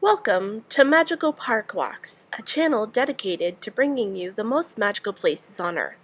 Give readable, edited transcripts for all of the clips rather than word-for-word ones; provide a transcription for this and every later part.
Welcome to Magical Park Walks, a channel dedicated to bringing you the most magical places on Earth.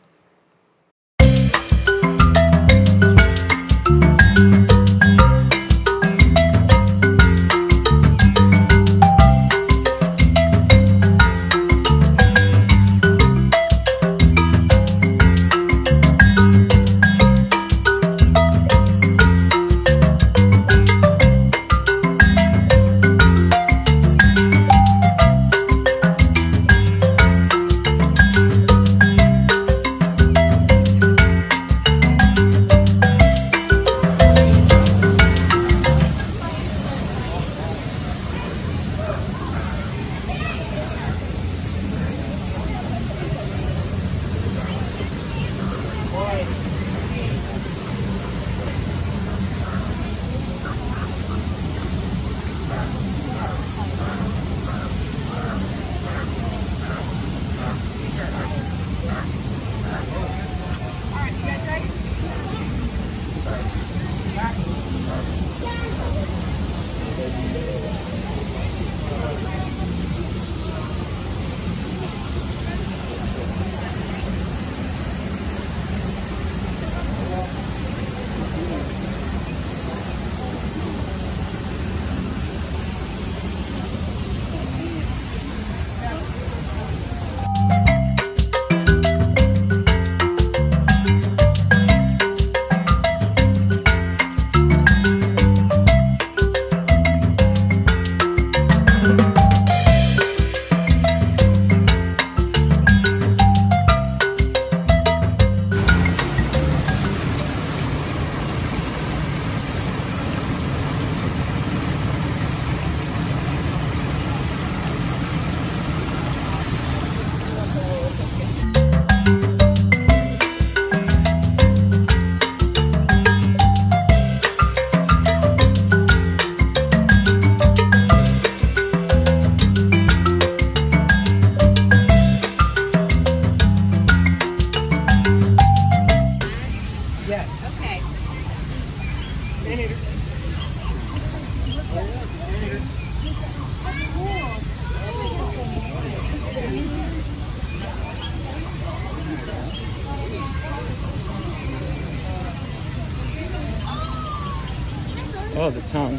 Oh, the tongue.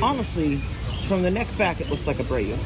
Honestly, from the neck back, it looks like a braid.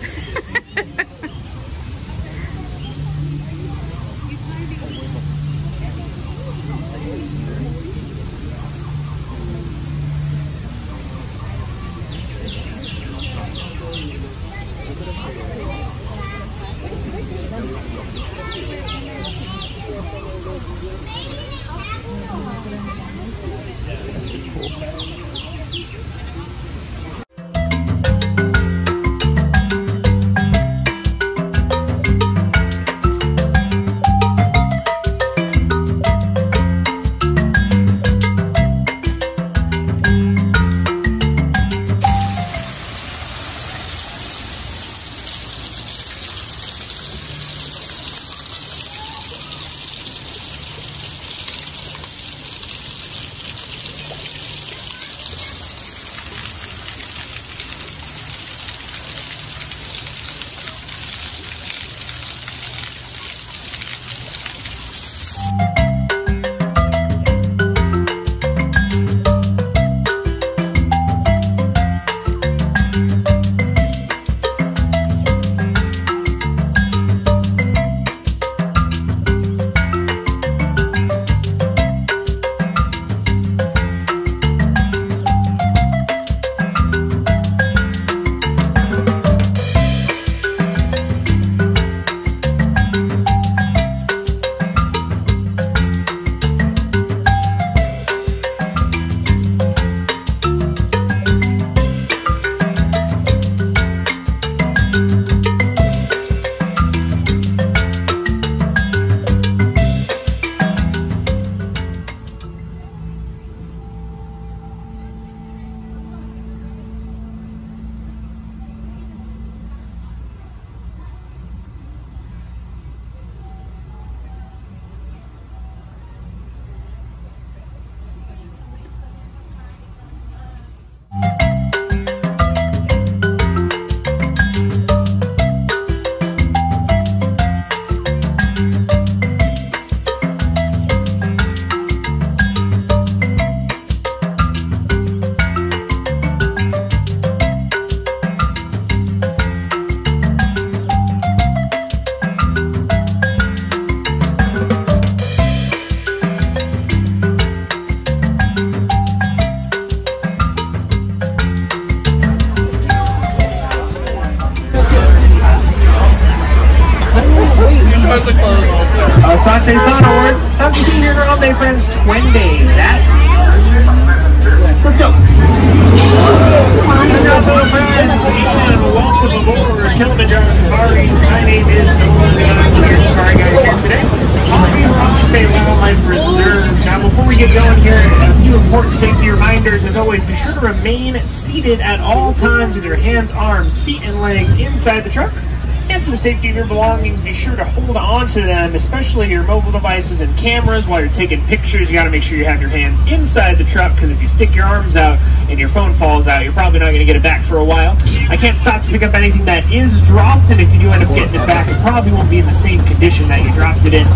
Latte Sana word. Have you seen here on Day Friends Twin Day? That. So let's go. Hello, friends, and welcome aboard Kilimanjaro Safaris. My name is Nolan, and I'm your safari guide here today. I'll be around Bay Wildlife Reserve. Now, before we get going here, a few important safety reminders. As always, be sure to remain seated at all times with your hands, arms, feet, and legs inside the truck. And for the safety of your belongings, be sure to hold on to them, especially your mobile devices and cameras while you're taking pictures. You got to make sure you have your hands inside the truck, because if you stick your arms out and your phone falls out, you're probably not going to get it back for a while. I can't stop to pick up anything that is dropped, and if you do end up getting it back, it probably won't be in the same condition that you dropped it in.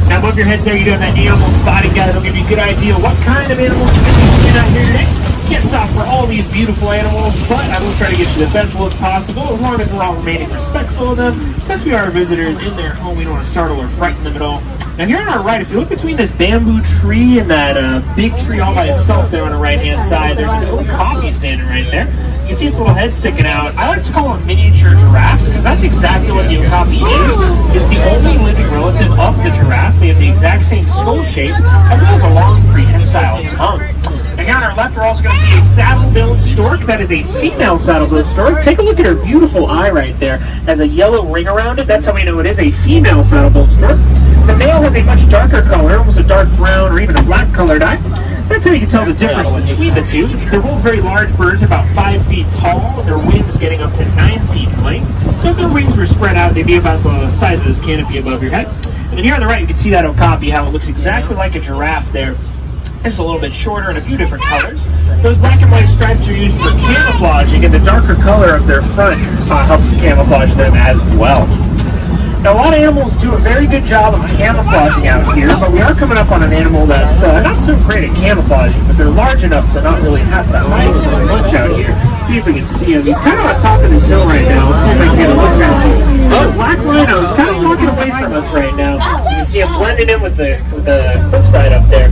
Now, above your heads there, you do have that animal spotting guide. It'll give you a good idea what kind of animals you're going to be seeing out here today. Can't stop for all these beautiful animals, but I will try to get you the best look possible, as long as we're all remaining respectful of them. Since we are visitors in their home, we don't want to startle or frighten them at all. Now here on our right, if you look between this bamboo tree and that big tree all by itself there on the right-hand side, there's an okapi standing right there. You can see its little head sticking out. I like to call them miniature giraffes, because that's exactly what the okapi is. It's the only living relative of the giraffe. They have the exact same skull shape, as well as a long prehensile tongue. Now here on our left, we're also going to see a saddle-billed stork. That is a female saddle-billed stork. Take a look at her beautiful eye right there. Has a yellow ring around it. That's how we know it is a female saddle-billed stork. The male has a much darker color, almost a dark brown or even a black colored eye. So that's how you can tell the difference between the two. They're both very large birds, about 5 feet tall, and their wings getting up to 9 feet in length. So if their wings were spread out, they'd be about the size of this canopy above your head. And then here on the right, you can see that okapi, how it looks exactly like a giraffe there. It's a little bit shorter in a few different colors. Those black and white stripes are used for camouflaging, and the darker color of their front helps to camouflage them as well. Now, a lot of animals do a very good job of camouflaging out here, but we are coming up on an animal that's not so great at camouflaging, but they're large enough to not really have to hide very much out here. See if we can see him. He's kind of on top of this hill right now. Let's see if I can get a look at him. Oh, black rhino. He's kind of walking away from us right now. You can see him blending in with the cliffside up there.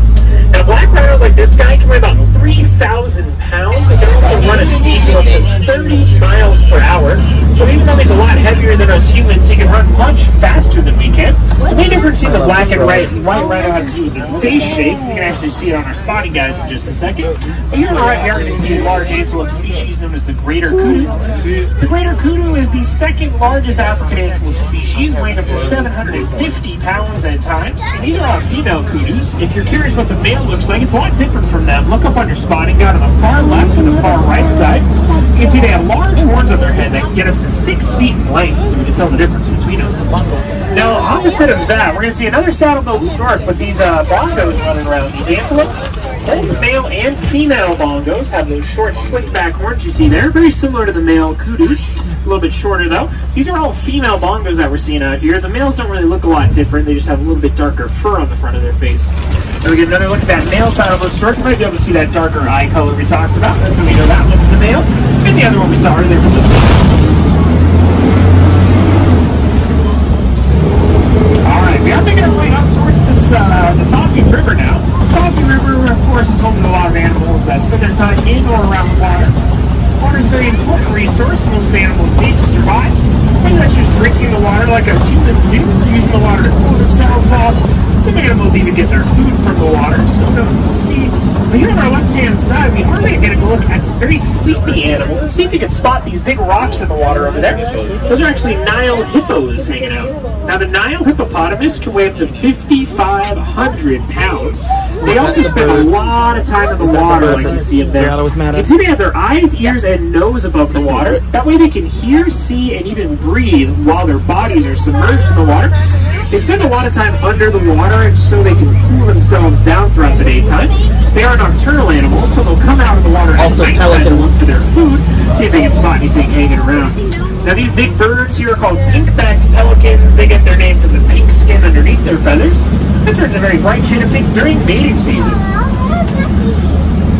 Now, black rhinos like this guy can weigh about 3,000 pounds. They can also run at speeds of up to 30 miles per hour. So even though he's a lot heavier than us humans, he can run much faster than we can. The main difference between the black and white rhino has to do with the face shape. You can actually see it on our spotting guides in just a second. But here on the right, we are going to see a large antelope species known as the greater kudu. The greater kudu is the second largest African antelope species, weighing up to 750 pounds at times. And these are all female kudus. If you're curious what the male looks like, it's a lot different from them. Look up on your spotting guide on the far left and the far right side. You can see they have large horns on their head that can get up to 6 feet in length, so we can tell the difference between them. Now, opposite of that, we're going to see another saddle-billed stork, but these bongos running around. These antelopes, both male and female bongos, have those short, slick-back horns you see there, very similar to the male kudus. A little bit shorter, though. These are all female bongos that we're seeing out here. The males don't really look a lot different. They just have a little bit darker fur on the front of their face. Now we get another look at that male saddle-billed stork. You might be able to see that darker eye color we talked about. That's how we know that one's the male. And the other one we saw earlier was the female. Alright, we are making our way up towards this, the Safi River now. The Safi River, of course, is home to a lot of animals that spend their time in or around the water. Water is a very important resource most animals need to survive. Whether that's just drinking the water like us humans do, using the water to cool themselves off. Some animals even get their food from the water, so we'll see. But here on our left-hand side, we are going to get a look at some very sleepy animals. Let's see if you can spot these big rocks in the water over there. Those are actually Nile hippos hanging out. Now, the Nile hippopotamus can weigh up to 5,500 pounds. They also spend a lot of time in the water, like you see them there. You can see they have their eyes, ears, and nose above the water. That way they can hear, see, and even breathe while their bodies are submerged in the water. They spend a lot of time under the water so they can cool themselves down throughout the daytime. They are nocturnal animals, so they'll come out of the water at nighttime to look for their food, see if they can spot anything hanging around. Now these big birds here are called pink-backed pelicans. They get their name from the pink skin underneath their feathers. It turns a very bright shade of pink during mating season.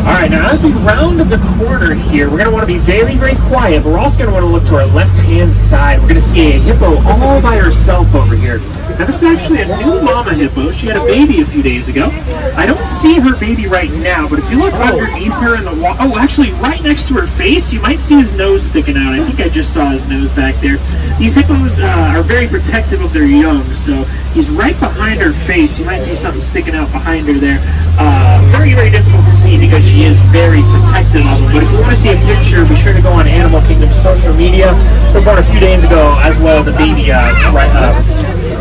Alright, now as we round the corner here, we're going to want to be very, very quiet, but we're also going to want to look to our left-hand side. We're going to see a hippo all by herself over here. Now this is actually a new mama hippo. She had a baby a few days ago. I don't see her baby right now, but if you look underneath her in the water, oh, actually right next to her face, you might see his nose sticking out. I think I just saw his nose back there. These hippos are very protective of their young, so he's right behind her face. You might see something sticking out behind her there. Very, very difficult to see because she is very protective of them. But if you want to see a picture, be sure to go on Animal Kingdom social media. They were born a few days ago, as well as a baby,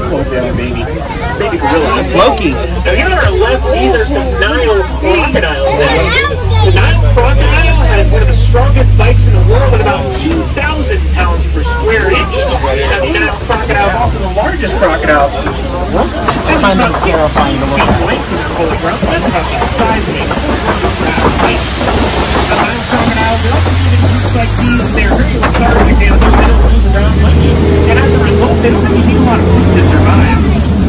what was the other baby? Baby gorilla. Loki. Now here on our left, these are some Nile crocodiles. The Nile crocodile has one of the strongest bites in the world at about 2,000 pounds per square inch. Now the Nile crocodile is also the largest crocodile species in the world. I find that terrifying to look at. That's about the size of a bite. The Nile crocodiles are also in groups like these. They're very lethargic animals. They don't move around much. And as a result, they don't really need a lot of food to survive.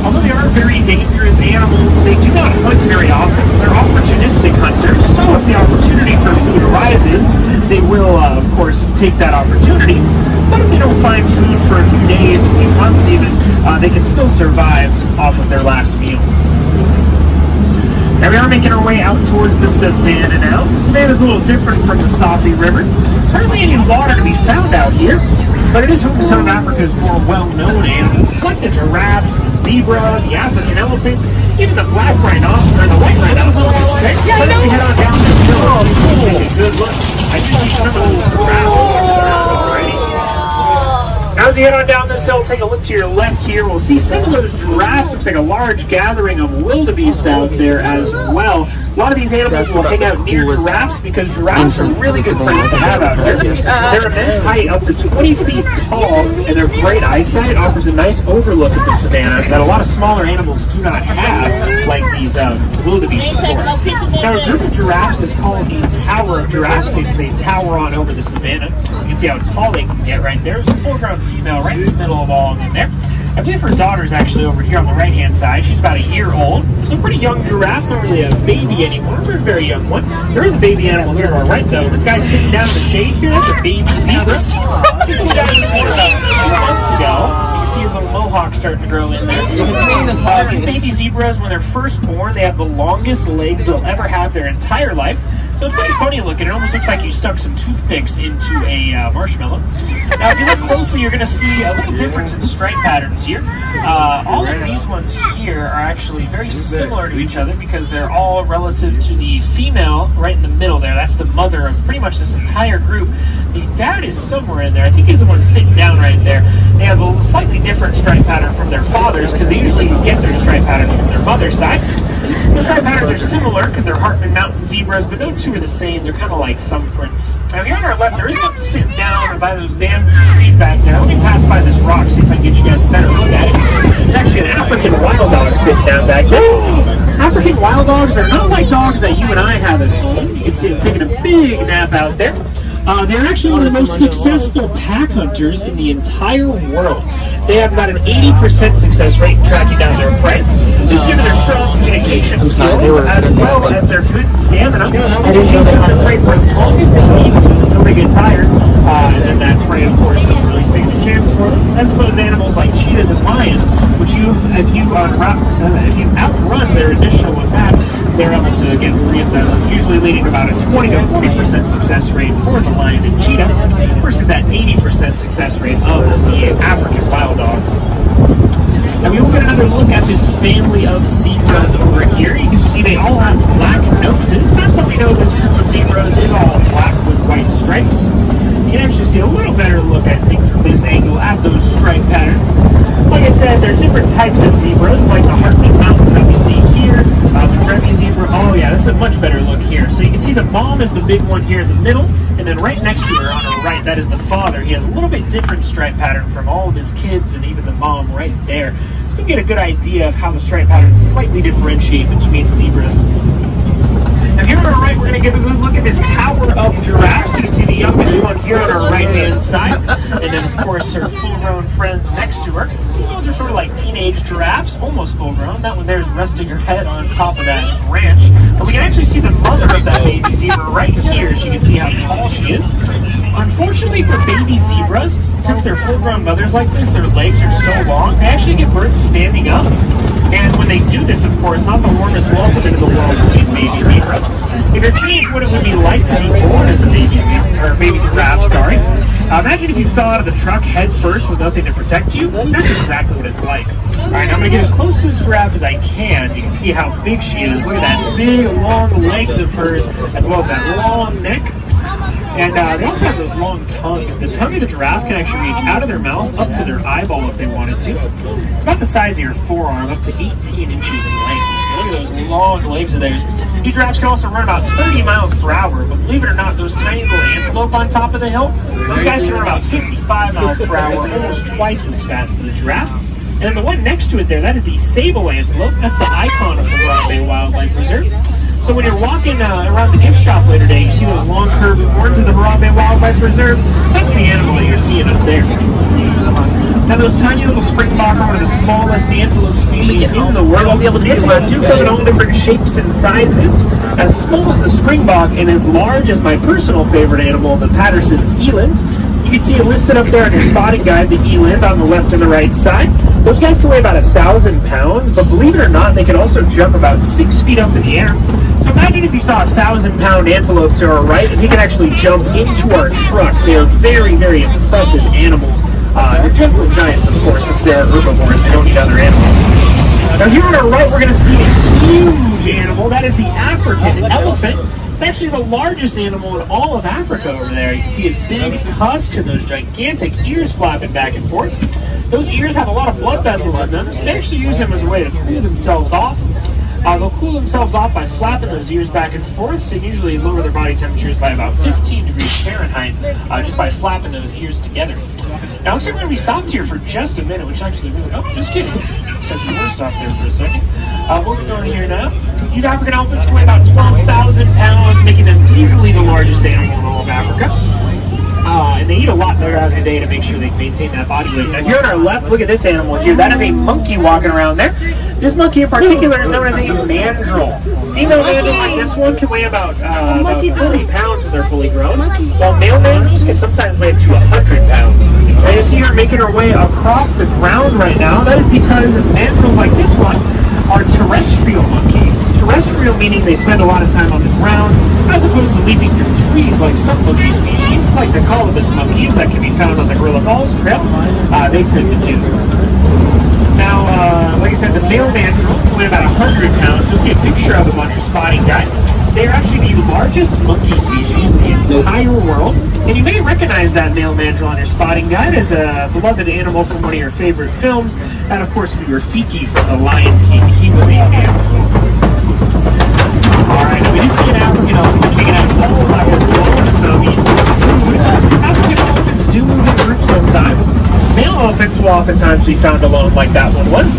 Although they are very dangerous animals, they do not hunt very often. They're opportunistic hunters, so if the opportunity for food arises, they will, of course, take that opportunity. But if they don't find food for a few days, a few months even, they can still survive off of their last meal. Now we are making our way out towards the savannah now. The savannah is a little different from the Safi River. There's hardly any water to be found out here, but it is home to some of Africa's more well-known animals, like the giraffe, the zebra, the African elephant, even the black rhinoceros, or the white rhinoceros. Let us head on down this hill and take a good look. I do see some of those giraffes around already. Now as you head on down this hill, take a look to your left here. We'll see some of those giraffes. Looks like a large gathering of wildebeest out there as well. A lot of these animals will hang out near giraffes because giraffes are really good friends to have out here. Their immense height, up to 20 feet tall, and their great eyesight offers a nice overlook at the savannah that a lot of smaller animals do not have, like these wildebeest, of course. Now a group of giraffes is called a tower of giraffes. They tower on over the savannah. You can see how tall they can get right there. There's a full-grown female right in the middle of all of them there. I believe her daughter's actually over here on the right-hand side. She's about a year old. So a pretty young giraffe, not really a baby anymore, but a very young one. There is a baby animal here to our right, though. This guy's sitting down in the shade here. That's a baby zebra. This little guy was born about 2 months ago. You can see his little mohawk starting to grow in there. These baby zebras, when they're first born, they have the longest legs they'll ever have their entire life. So it's pretty funny looking. It almost looks like you stuck some toothpicks into a marshmallow. Now, if you look closely, you're going to see a little difference in stripe patterns here. All of these ones here are actually very similar to each other because they're all relative to the female right in the middle there. That's the mother of pretty much this entire group. The dad is somewhere in there. I think he's the one sitting down right there. They have a slightly different stripe pattern from their fathers because they usually get their stripe patterns from their mother's side. The stripe patterns are similar because they're Hartman Mountain zebras, but no two are the same. They're kind of like thumbprints. Now here on our left, there is something sitting down by those bamboo trees back there. Let me pass by this rock, see if I can get you guys a better look at it. There's actually an African wild dog sitting down back there. African wild dogs are not like dogs that you and I have at home. You can see them taking a big nap out there. They're actually one of the most successful pack hunters in the entire world. They have about an 80% success rate in tracking down their prey. This is due to their strong communication skills as well as their good stamina. They chase down their prey for as long as they need to until they get tired. And then that prey, of course, doesn't really stand a chance for them. As opposed to animals like cheetahs and lions, which if you outrun their initial attack, they're able to get free of them, usually leading to about a 20 to 40% success rate for the lion and cheetah versus that 80% success rate of the African wild dogs. Now we will get another look at this family of zebras over here. You can see they all have black noses. That's how we know this group of zebras is all black with white stripes. You can actually see a little better look, I think, from this angle at those stripe patterns. Like I said, there's different types of zebras, like the Hartman Mountain that we see here, the Grevy zebra. Oh yeah, this is a much better look here. So you can see the mom is the big one here in the middle, and then right next to her on her right, that is the father. He has a little bit different stripe pattern from all of his kids and even the mom right there. So you get a good idea of how the stripe patterns slightly differentiate between zebras. Now, here on our right, we're going to give a good look at this tower of giraffes. You can see the youngest one here on our right-hand side, and then, of course, her full-grown friends next to her. These ones are sort of like teenage giraffes, almost full-grown. That one there is resting her head on top of that branch. But we can actually see the mother of that baby zebra right here. So you can see how tall she is. Unfortunately for baby zebras, since they're full-grown mothers like this, their legs are so long, they actually give birth standing up. And when they do this, of course, not the warmest welcome into the world for these baby zebras. If you're curious what it would be like to be born as a baby zebra, or baby giraffe, sorry, imagine if you fell out of the truck head first with nothing to protect you. That's exactly what it's like. All right, now I'm going to get as close to this giraffe as I can. You can see how big she is. Look at that big, long legs of hers, as well as that long neck. And they also have those long tongues. The tongue of the giraffe can actually reach out of their mouth up to their eyeball if they wanted to. It's about the size of your forearm, up to 18 inches in length. Look at those long legs of theirs. These giraffes can also run about 30 miles per hour, but believe it or not, those tiny little antelope on top of the hill, those guys can run about 55 miles per hour, almost twice as fast as the giraffe. And then the one next to it there, that is the sable antelope. That's the icon of the Harambe Wildlife Reserve. So when you're walking around the gift shop later today, you see those long curved horns of the Harambe Wildlife Reserve. So that's the animal that you're seeing up there. Now those tiny little springbok are one of the smallest antelope species in the world. The antelope do come in all different shapes and sizes, as small as the springbok and as large as my personal favorite animal, the Patterson's eland. You can see it listed up there on your spotting guide, the eland on the left and the right side. Those guys can weigh about 1,000 pounds, but believe it or not, they can also jump about 6 feet up in the air. So imagine if you saw a 1,000-pound antelope to our right, and he can actually jump into our truck. They are very, very impressive animals. They're gentle giants, of course, since they're herbivores. They don't need other animals. Now here on our right, we're going to see a huge animal. That is the African elephant. It's actually the largest animal in all of Africa over there. You can see his big tusks and those gigantic ears flapping back and forth. Those ears have a lot of blood vessels in them, so they actually use them as a way to cool themselves off. They'll cool themselves off by flapping those ears back and forth. They usually lower their body temperatures by about 15 degrees Fahrenheit just by flapping those ears together. Now, looks like we're going to be stopped here for just a minute, which actually really... Oh, just kidding. Said you were stopped there for a second. What we're going here now, these African elephants can weigh about 12,000 pounds, making them easily the largest animal in all of Africa. And they eat a lot throughout the day to make sure they maintain that body weight. Now, here on our left, look at this animal here. That is a monkey walking around there. This monkey in particular is known as a mandrill. Female mandrill like this one can weigh about 30 pounds when they're fully grown, while male mandrills can sometimes weigh up to 100 pounds. And you see her making her way across the ground right now. That is because mandrills like this one are terrestrial monkeys. Terrestrial meaning they spend a lot of time on the ground, as opposed to leaping through trees like some monkey species, like the colobus monkeys that can be found on the Gorilla Falls Trail. They tend to do. Now, like I said, the male mandrill can weigh about 100 pounds. You'll see a picture of them on your spotting guide. They are actually the largest monkey species in the entire world. And you may recognize that male mandrill on your spotting guide as a beloved animal from one of your favorite films. And of course, Rafiki from The Lion King. He was a mandrill. Alright, now we did see an African elephant hanging out all by his own, so African elephants do move in groups sometimes. Male elephants will oftentimes be found alone like that one was,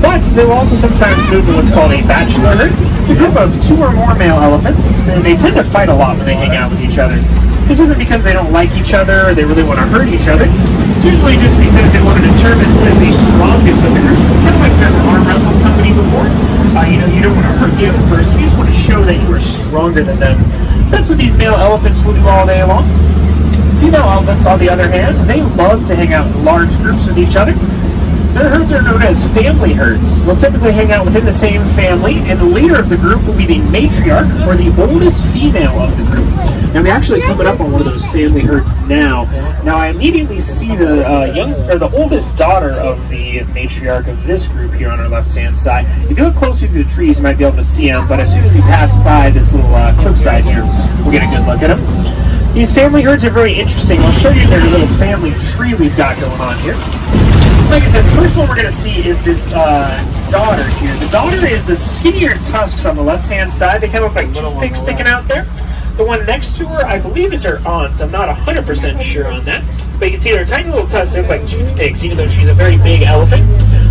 but they will also sometimes move in what's called a bachelor herd. It's a group of 2 or more male elephants, and they tend to fight a lot when they hang out with each other. This isn't because they don't like each other or they really want to hurt each other. It's usually just because they want to determine who is the strongest of the group. Kind of like if you've ever arm wrestled somebody before. You don't want to hurt the other person. You just want to show that you are stronger than them. So that's what these male elephants will do all day long. Female elephants, on the other hand, they love to hang out in large groups with each other. Their herds are known as family herds. They'll typically hang out within the same family, and the leader of the group will be the matriarch, or the oldest female of the group. Now, we're actually coming up on one of those family herds now. Now, I immediately see the oldest daughter of the matriarch of this group here on our left-hand side. If you look closer to the trees, you might be able to see them, but as soon as we pass by this little cliffside here, we'll get a good look at them. These family herds are very interesting. I'll show you their little family tree we've got going on here. Like I said, the first one we're going to see is this daughter here. The daughter is the skinnier tusks on the left-hand side. They kind of look like toothpicks sticking out there. The one next to her, I believe, is her aunt. I'm not 100% sure on that. But you can see her tiny little tusks. They look like toothpicks, even though she's a very big elephant.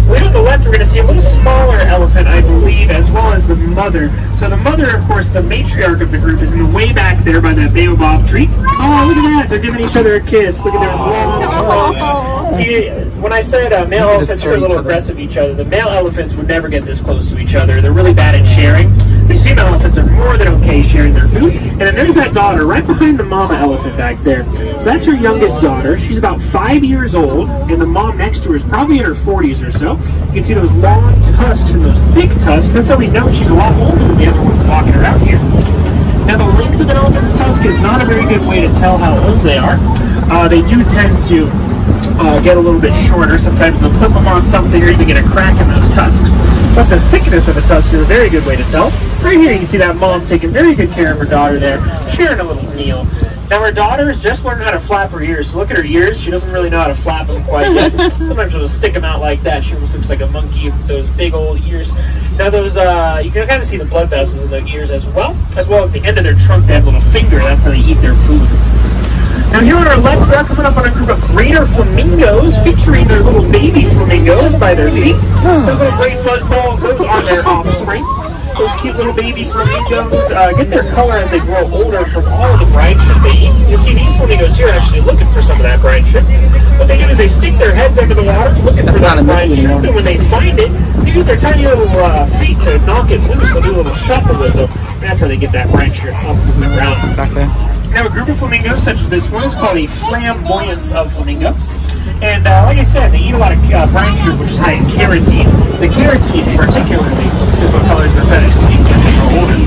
Way on the left, we're going to see a little smaller elephant, I believe, as well as the mother. So the mother, of course, the matriarch of the group, is in the way back there by that baobab tree. Oh, look at that. They're giving each other a kiss. Look at their long hugs. See, when I said male elephants are a little aggressive to each other, the male elephants would never get this close to each other. They're really bad at sharing. These female elephants are more than okay sharing their food. And then there's that daughter right behind the mama elephant back there. So that's her youngest daughter. She's about 5 years old, and the mom next to her is probably in her 40s or so. You can see those long tusks and those thick tusks. That's how we know she's a lot older than the other ones walking around here. Now, the length of an elephant's tusk is not a very good way to tell how old they are. They do tend to get a little bit shorter. Sometimes they'll clip them on something or even get a crack in those tusks. But the thickness of a tusk is a very good way to tell. Right here you can see that mom taking very good care of her daughter there, sharing a little meal. Now her daughter has just learned how to flap her ears. So look at her ears. She doesn't really know how to flap them quite yet. Sometimes she'll just stick them out like that. She almost looks like a monkey with those big old ears. Now those, you can kind of see the blood vessels in their ears as well as the end of their trunk. They have a little finger. That's how they eat their food. Now here on our left, we're coming up on a group of greater flamingos, featuring their little baby flamingos by their feet. Those little great fuzzballs, those are their offspring. Those cute little baby flamingos get their color as they grow older from all of the brine shrimp they eat. You'll see these flamingos here actually looking for some of that brine shrimp. What they do is they stick their heads under the water looking for that brine shrimp, and when they find it, they use their tiny little feet to knock it loose. They'll do a little shuffle with them. That's how they get that brine shrimp up from the ground. Back there. Now a group of flamingos such as this one is called a flamboyance of flamingos. And like I said, they eat a lot of brine shrimp, which is high in carotene. The carotene particularly is what colors their feathers to eat as they grow older.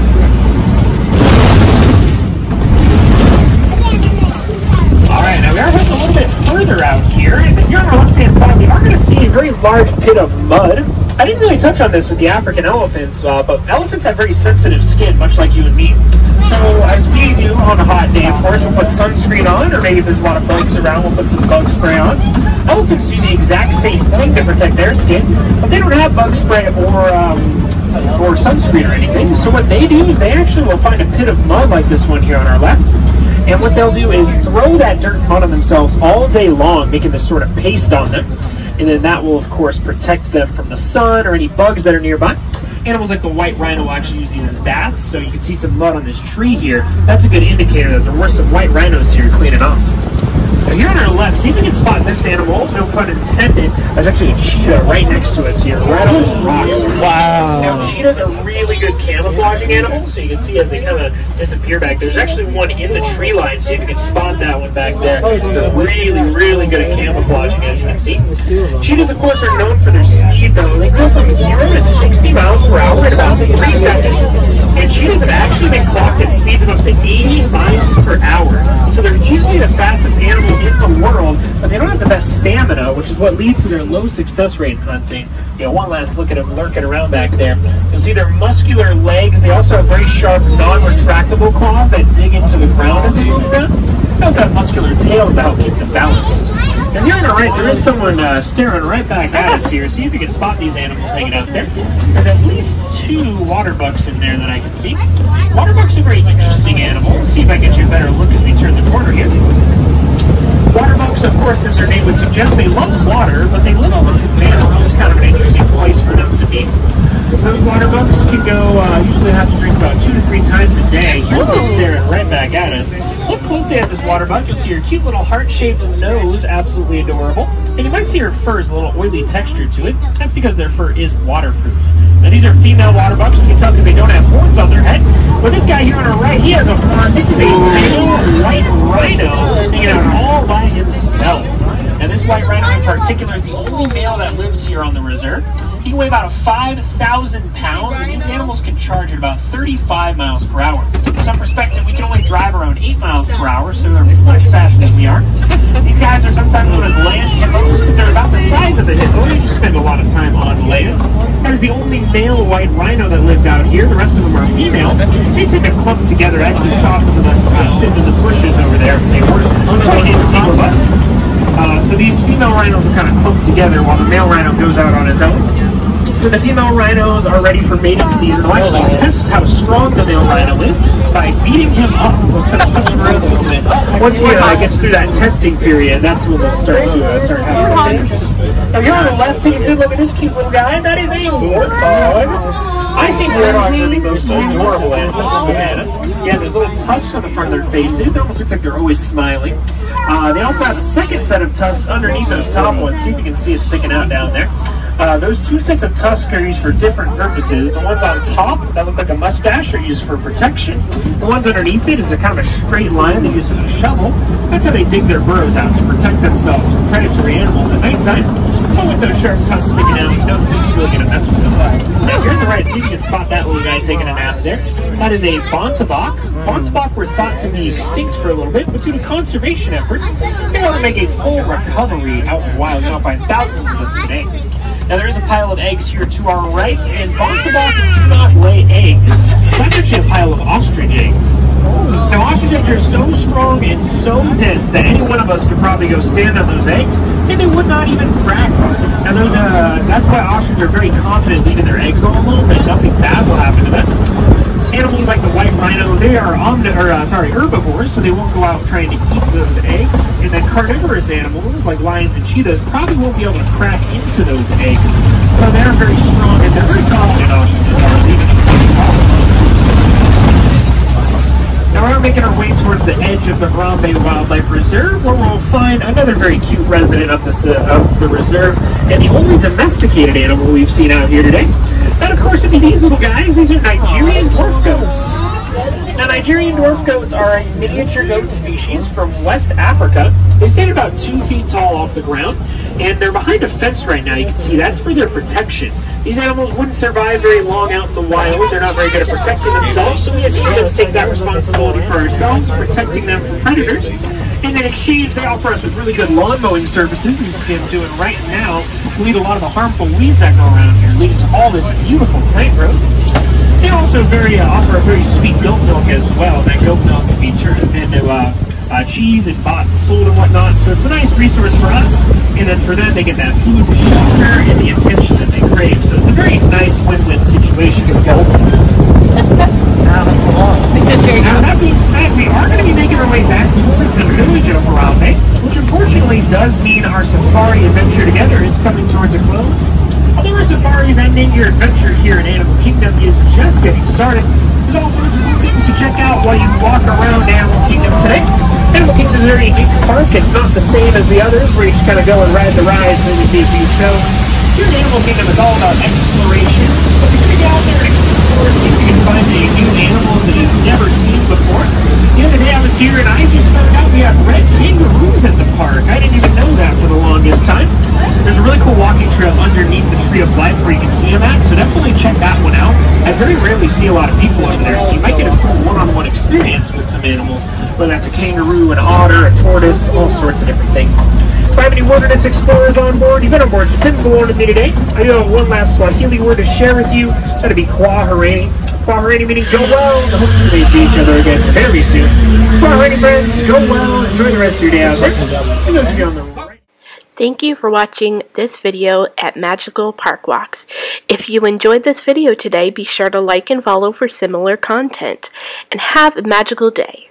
Alright, now we are heading a little bit further out here, and here on our left-hand side we are going to see a very large pit of mud. I didn't really touch on this with the African elephants, but elephants have very sensitive skin, much like you and me. So as we do on a hot day, of course, we'll put sunscreen on, or maybe if there's a lot of bugs around, we'll put some bug spray on. Elephants do the exact same thing to protect their skin, but they don't have bug spray or sunscreen or anything. So what they do is they actually will find a pit of mud like this one here on our left, and what they'll do is throw that dirt and mud on themselves all day long, making this sort of paste on them. And then that will, of course, protect them from the sun or any bugs that are nearby. Animals like the white rhino will actually use these as baths, so you can see some mud on this tree here. That's a good indicator that there were some white rhinos here cleaning off. Now here on our left, see if we can spot this animal, no pun intended. There's actually a cheetah right next to us here, right on this rock. Wow. Now cheetahs are really good camouflaging animals, so you can see as they kind of disappear back there. There's actually one in the tree line, see if you can spot that one back there. They're really, really good at camouflaging, as you can see. Cheetahs, of course, are known for their speed, though. They go from 0 to 60 miles per hour in about 3 seconds. And cheetahs have actually been clocked at speeds of up to 80 miles per hour. So they're easily the fastest animal in the world, but they don't have the best stamina, which is what leads to their low success rate in hunting. You know, one last look at them lurking around back there. You'll see their muscular legs. They also have very sharp, non-retractable claws that dig into the ground as they move around. They also have muscular tails that help keep them balanced. And here on the right, there is someone staring right back at us here. See if you can spot these animals hanging out there. There's at least 2 water bucks in there that I can see. Water bucks are very interesting animals. See if I can get you a better look as we turn the corner here. Water bucks, of course, as their name would suggest, they love water, but they live on the savanna, which is kind of an interesting place for them to be. Those water bucks can go, usually have to drink about 2 to 3 times a day. Here's one staring right back at us. Look closely at this water buck. You'll see her cute little heart-shaped nose, absolutely adorable. And you might see her fur is a little oily texture to it. That's because their fur is waterproof. Now these are female water bucks. You can tell because they don't have horns on their head. But this guy here on our right, he has a horn. This is a male white rhino hanging out all by himself. And this white rhino in particular is the only male that lives here on the reserve. He can weigh about 5,000 pounds, and these animals can charge at about 35 miles per hour. For some perspective, we can only drive around 8 miles per hour, so they're much faster than we are. These guys are sometimes known as land hippos because they're about the size of a hippo. They just spend a lot of time on land. That is the only male white rhino that lives out here. The rest of them are females. They tend to clump together. I actually saw some of them sitting in the bushes over there. They weren't quite in with us. So these female rhinos are kind of clumped together while the male rhino goes out on his own. When the female rhinos are ready for mating season, they'll actually test how strong the male rhino is by beating him up. We'll kind of touch him around a little bit. Once he gets through that testing period, that's when they'll start having babies. Now here on the left, take a good look at this cute little guy. That is a warthog. I think warthogs are the most adorable animal in the savannah. Yeah, there's little tusks on the front of their faces. It almost looks like they're always smiling. They also have a second set of tusks underneath those top ones. See if you can see it sticking out down there. Those two sets of tusks are used for different purposes. The ones on top that look like a mustache are used for protection. The ones underneath it is a kind of a straight line they use as a shovel. That's how they dig their burrows out, to protect themselves from predatory animals at nighttime. But with those sharp tusks sticking out, you don't think you're really going to mess with them. Now, if you're in the right seat, you can spot that little guy taking a nap there. That is a bontebok. Bontebok were thought to be extinct for a little bit, but due to conservation efforts, they're able to make a full recovery out in the wild. You don't find thousands of them today. Now, there is a pile of eggs here to our right, and bontebok do not lay eggs. It's actually a pile of ostrich eggs. Now, ostrich eggs are so strong and so dense that any one of us could probably go stand on those eggs, and they would not even crack. Now, that's why ostriches are very confident leaving their eggs all alone, that nothing bad will happen to them. Animals like the white rhino, they are herbivores, so they won't go out trying to eat those eggs. And then carnivorous animals like lions and cheetahs probably won't be able to crack into those eggs. So they're very strong, and they're very confident ostriches are leaving them all alone. Now we're making our way towards the edge of the Harambe Wildlife Reserve, where we'll find another very cute resident of the reserve, and the only domesticated animal we've seen out here today. And of course, these little guys, these are Nigerian dwarf goats. Now, Nigerian dwarf goats are a miniature goat species from West Africa. They stand about 2 feet tall off the ground, and they're behind a fence right now. You can see that's for their protection. These animals wouldn't survive very long out in the wild. They're not very good at protecting themselves, so we as humans take that responsibility for ourselves, protecting them from predators. And in exchange, they offer us with really good lawn mowing services. You can see them doing right now. Weed a lot of the harmful weeds that go around here, leading to all this beautiful plant growth. They also offer a very sweet goat milk as well. That goat milk can be turned into cheese and bought and sold and whatnot. So it's a nice resource for us. And then for them, they get that food, the shelter, and the attention that they crave. So it's a very nice win-win situation for both of us. Now, that being said, we are going to be making our way back towards the village of Harambe, which unfortunately does mean our safari adventure together is coming towards a close. Although our safaris ending, your adventure here in Animal Kingdom is just getting started. There's all sorts of cool things to check out while you walk around Animal Kingdom today. Animal Kingdom is a very unique park. It's not the same as the others, where you just kind of go and ride the rides and maybe see a few shows. Here in Animal Kingdom, it's all about exploration. So if you're going to get out there and explore, see if you can find any new animals that you've never seen before. The other day I was here and I just found out we have red kangaroos at the park. I didn't even know that for the longest time. There's a really cool walking trail underneath the Tree of Life where you can see them at, so definitely check that one out. I very rarely see a lot of people over there, so you might get a cool one-on-one experience with some animals, whether that's a kangaroo, an otter, a tortoise, all sorts of different things. If I have any wilderness explorers on board, you've been on board Simba with me today. I do have one last Swahili word to share with you. That'd be Kwaherini. Kwaherini meaning go well. I hope they see each other again very soon. Kwaherini, friends. Go well. Enjoy the rest of your day out there. And those of you on the right. Thank you for watching this video at Magical Park Walks. If you enjoyed this video today, be sure to like and follow for similar content. And have a magical day.